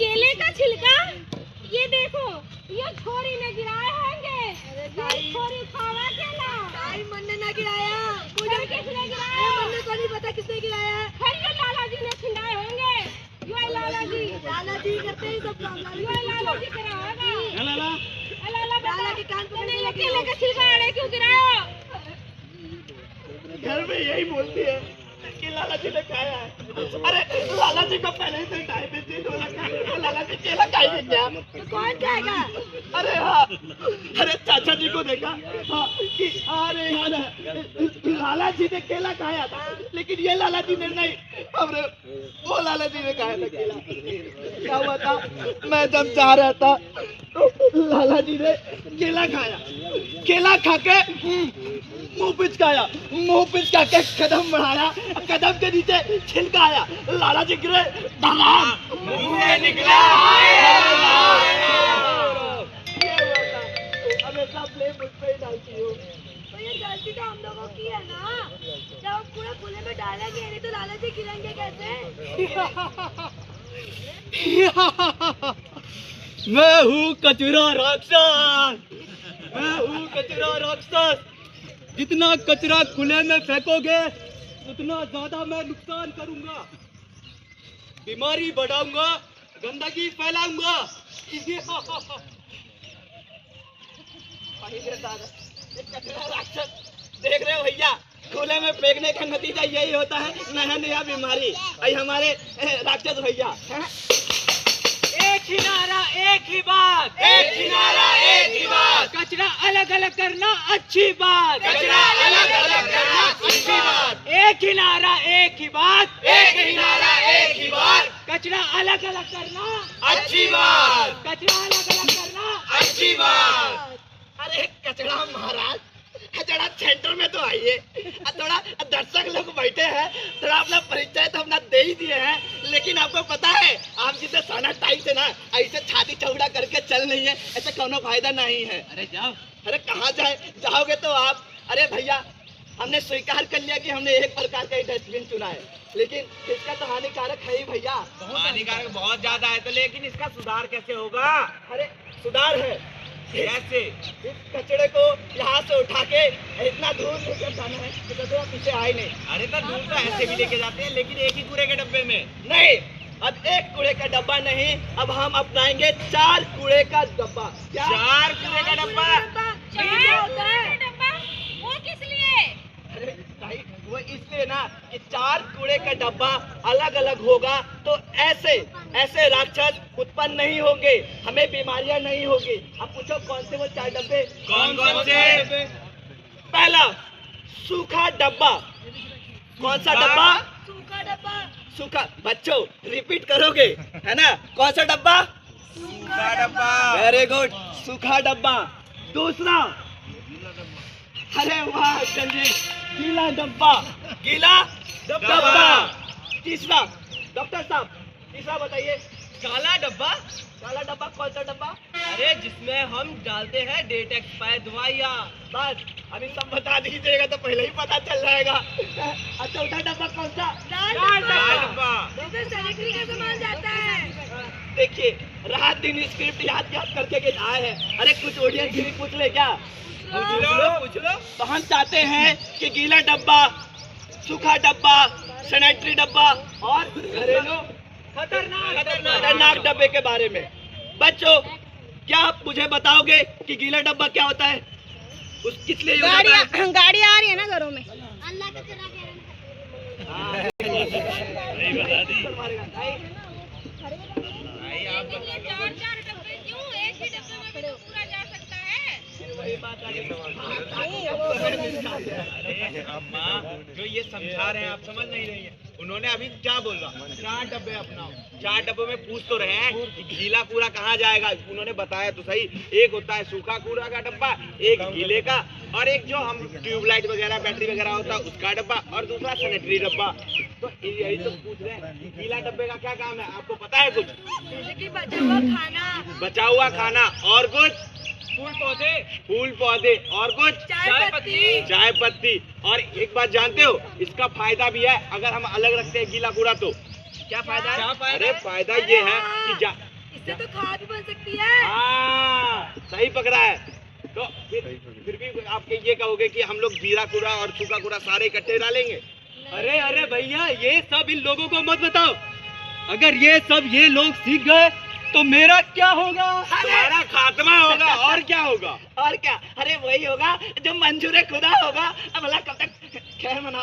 केले का छिलका, ये देखो, ये छोरी ने गिराए होंगे। ये छोरी खावा केला। ताई मन ने ना गिराया, मुझे किसने गिराया? मन ने को नहीं पता किसने गिराया है। फिर ये लाला जी ने छिंडाए होंगे। ये लाला जी करते ही सब काम। ये लाला जी करा होगा। लाला के कान पकड़ ये केले का छिलका आड़े क्यों गिराया? घर में यही बोलती है कि लाला जी ने खाया है। अरे लाला जी को पहले से डायबिटीज हो रखा है, तो लाला जी केला खाएंगे क्या? तो कौन खाएगा? अरे हाँ, अरे चाचा जी को देखा हाँ, कि अरे यार लाला जी ने केला खाया था, लेकिन ये लाला जी ने नहीं, अरे वो लाला जी ने खाया था केला। क्या हुआ था, मैं जब जा रहा था तो लाला जी ने केला खाया, केला खा के मुंह पिचकाया, मुंह पिचका के कदम बढ़ाया, कदम के नीचे छिलका आया, लाला जी गिरे, मुंह से निकला। हमेशा ब्लेम मुझ पे ही डालती हो। तो ये गलती तो हम लोगों की है ना, जब हम पूरे खुले में डालेंगे नहीं तो लाला जी गिरेंगे कैसे? मैं हूँ कचरा राक्षस, मैं हूँ कचरा राक्षस। जितना कचरा खुले में फेंकोगे उतना ज्यादा मैं नुकसान करूंगा, बीमारी बढ़ाऊंगा, गंदगी फैलाऊंगा। कचरा राक्षस देख रहे हो भैया, खुले में फेंकने का नतीजा यही होता है, नया नया बीमारी। आई हमारे राक्षस भैया। एक ही नारा एक ही बात, एक ही नारा एक ही बात, कचरा अलग अलग करना अच्छी बात, कचरा अलग अलग करना अच्छी बात। एक ही नारा एक ही बात, एक ही नारा एक ही बात, कचरा अलग अलग करना अच्छी बात, कचरा अलग अलग करना अच्छी बात। अरे कचरा महाराज, कचरा सेंटर में तो आइए, थोड़ा दर्शक लोग बैठे हैं, थोड़ा अपना परिचय तो अपना दे ही दिए हैं, लेकिन आपको पता है आप जिसे साना टाइम से ना ऐसे छाती चौड़ा करके चल नहीं है, ऐसे कोनो फायदा नहीं है। अरे जाओ, अरे कहाँ जाओगे तो आप? अरे भैया, हमने स्वीकार कर लिया कि हमने एक प्रकार का डस्टबिन चुना है, लेकिन इसका तो हानिकारक है ही भैया। हानिकारक बहुत ज्यादा है, तो लेकिन इसका सुधार कैसे होगा? अरे सुधार है, कैसे? इस कचड़े को यहाँ से उठा के इतना दूर लेकर जाना है कि कचरा पीछे आए नहीं। अरे तो दूर तो ऐसे भी लेके जाते हैं, लेकिन एक ही कूड़े के डब्बे में नहीं, अब एक कूड़े का डब्बा नहीं, अब हम अपनाएंगे 4 कूड़े का डब्बा। 4 कूड़े का डब्बा। वो किस लिए? अरे भाई, वो इसलिए ना कि 4 कूड़े का डब्बा अलग अलग होगा तो ऐसे ऐसे राक्षस उत्पन्न नहीं होंगे, हमें बीमारियां नहीं होगी। अब पूछो कौन से वो 4 डब्बे? कौन कौन से? पहला सूखा डब्बा। कौन सा डब्बा? सूखा डब्बा। सूखा। बच्चों रिपीट करोगे है ना? कौन सा डब्बा? सूखा डब्बा। वेरी गुड, सूखा डब्बा। दूसरा, अरे वाह संजय, गीला डब्बा। गीला डब्बा। तीसरा, डॉक्टर साहब तीसरा बताइए। काला डब्बा। काला डब्बा कौन सा डब्बा? अरे जिसमें हम डालते हैं डेट एक्सपायर दवाइयाँ। बस अभी सब बता दीजिएगा तो पहले ही पता चल जाएगा। अच्छा, चौथा डब्बा कौन सा? लाल डब्बा। इसमें सैनिटरी का सामान जाता है। देखिए, रात दिन स्क्रिप्ट याद करके के आए हैं। अरे कुछ ऑडियंस भी पूछ ले क्या? पूछ लो। तो हम चाहते हैं कि गीला डब्बा, सूखा डब्बा, सैनिटरी डब्बा और घरेलू खतरनाक डब्बे के बारे में। बच्चों, क्या आप मुझे बताओगे कि गीला डब्बा क्या होता है? उस किस लिए यूज होता है? गाड़ी आ रही है ना घरों में। अल्लाह का चला नहीं बता दी। लेकिन ये 4-4 डब्बे क्यों? एक ही डब्बे में भी तो पूरा जा सकता है। वही बात आ रही अरे अम्मा, जो ये समझा रहे हैं आप समझ नहीं रही है। उन्होंने अभी क्या बोला? 4 डब्बे अपनाओ। 4 डब्बों में पूछ तो रहे हैं कि गीला कूड़ा कहाँ जाएगा। उन्होंने बताया तो सही, एक होता है सूखा कूड़ा का डब्बा, एक गीले का, और एक जो हम ट्यूबलाइट वगैरह बैटरी वगैरह होता है उसका डब्बा, और दूसरा सैनिटरी डब्बा। तो यही तो पूछ रहे हैं, गीला डब्बे का क्या काम है? आपको पता है कुछ? जैसे कि बचा हुआ खाना, बचा हुआ खाना, और कुछ? फूल पौधे, और कुछ? चाय पत्ती। और एक बात जानते हो, इसका फायदा भी है। अगर हम अलग रखते हैं गीला कूड़ा तो क्या फायदा है? अरे फायदा ये है कि इससे तो खाद भी बन सकती है। हाँ सही पकड़ा है। तो फिर भी आप ये कहोगे कि हम लोग गीला कूड़ा और सूखा कूड़ा सारे इकट्ठे डालेंगे? अरे अरे भैया, ये सब इन लोगों को मत बताओ। अगर ये सब ये लोग सीख गए तो मेरा क्या होगा? तुम्हारा खात्मा होगा और क्या होगा? और क्या, अरे वही होगा जो मंजूर खुदा होगा। अब भला कब तक खैर मना